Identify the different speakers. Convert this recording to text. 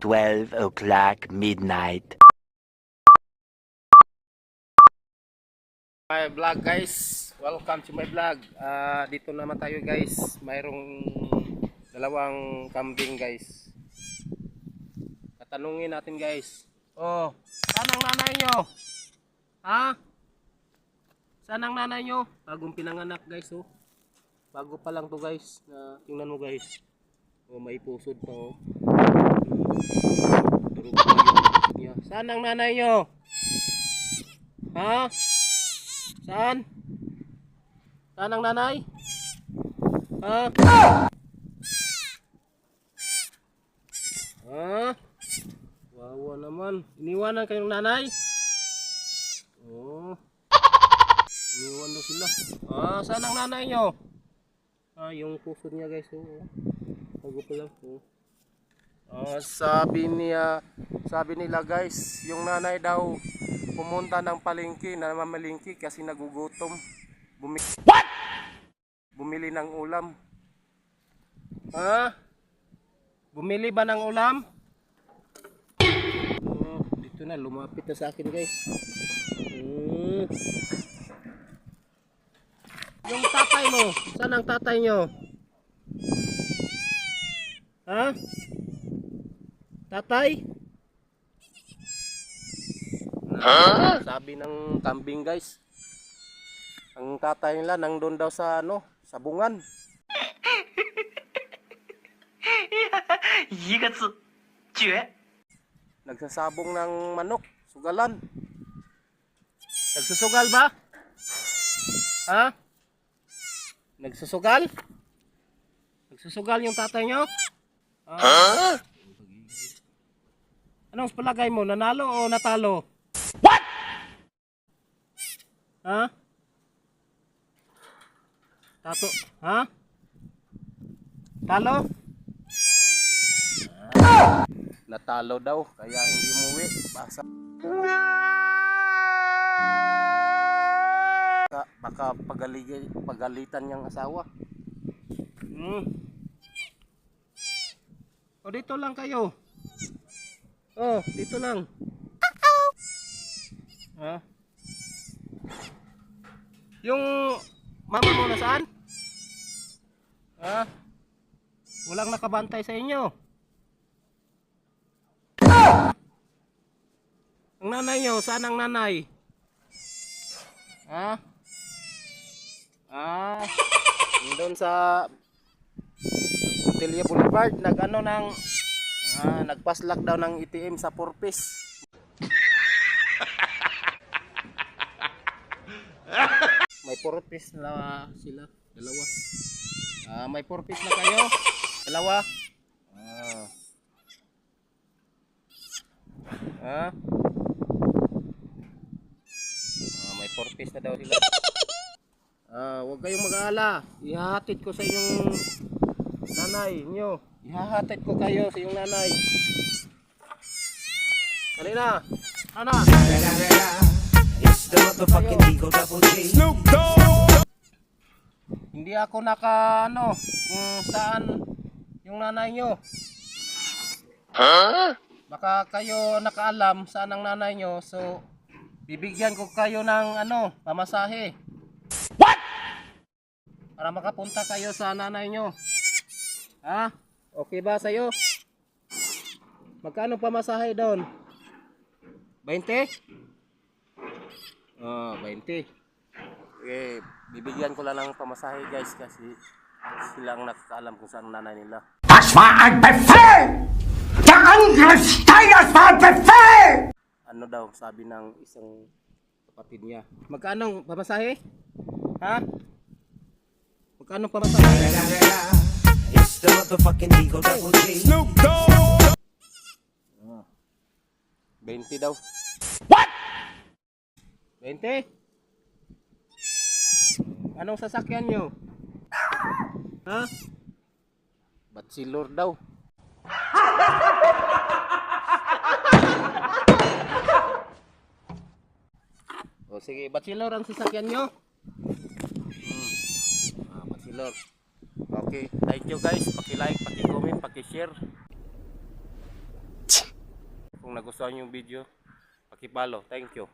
Speaker 1: 12 o'clock midnight.
Speaker 2: My vlog guys, welcome to my vlog. Dito naman tayo guys, mayroong dalawang kambing guys. Tatanungin natin guys. Oh, saan ang nanay nyo? Ha? Saan ang nanay nyo? Bagong pinanganak guys oh. Bago pa lang to guys. Tingnan mo guys. Oh, may pusod pa oh. Durog pa yun. Saan ang nanay nyo? Ha? Saan? Saan ang nanay? Ha? Ha? Wawa naman. Iniwanan kayong nanay? Oh. Iniwan na sila. Saan ang nanay nyo? Yung pusod niya guys. Oh. Bago pa lang. Oh. Sabi nila guys, yung nanay daw pumunta ng palengke na mamalingki kasi nagugutom. Bumili ng ulam. Bumili ba ng ulam? Dito na, lumapit na sa akin guys. Yung tatay mo, saan ang tatay nyo? Ha? Tatay? Sabi ng kambing guys, ang tatay nila nandun daw sa sa bungan. Nagsasabong ng manok, sugalan. Nagsusugal ba? Ha? Nagsusugal? Nagsusugal yung tatay nyo? Anong palagay mo? Nanalo o natalo? What? Ha? Tato? Ha? Talo? Natalo daw, kaya hindi umuwi. Baka pagalitan niyang asawa. O dito lang kayo. Oh, dito lang. Ha? Yung mama mo nasaan? Ha? Walang nakabantay sa inyo. Ang nanay nyo, saan ang nanay? Ha? Doon sa Tilia Boulevard, nagpaslak daw ng ATM sa Purpose. May Purpose na sila, dalawa. May Purpose na kayo, dalawa. May Purpose na daw sila. Huwag kayong mag-aala. Ihahatid ko sa inyong nanay nyo. Ihahatid ko kayo sa iyong nanay. Dali na. Ana. It's the motherfucking Eagle Double G. Snoop Dogg. Hindi ako kung saan yung nanay nyo. Baka kayo nakaalam saan ang nanay nyo. So, bibigyan ko kayo ng pamasahe. What? Para makapunta kayo sa nanay nyo. Ha? Okay ba sa'yo? Magkano pamasahe doon? 20? 20. Okay, bibigyan ko lang ng pamasahe guys kasi sila ang nakakaalam kung saan nanay nila.
Speaker 3: Das war ein Befehl! Der Angriffsstein, das war ein Befehl!
Speaker 2: Ano daw, sabi ng isang kapatid niya. Magkano pamasahe? Ha? Magkano pamasahe?
Speaker 3: It's the motherfucking Eagle Double G. Snoop Dogg.
Speaker 2: 20 daw.
Speaker 3: What?
Speaker 2: 20? Anong sasakyan nyo? Ha? Bachelor daw. O sige, bachelor ang sasakyan nyo? Bachelor. Okay, thank you guys. Paki-like, paki-comment, paki-share. Kung nagustuhan yung video, paki-follow. Thank you.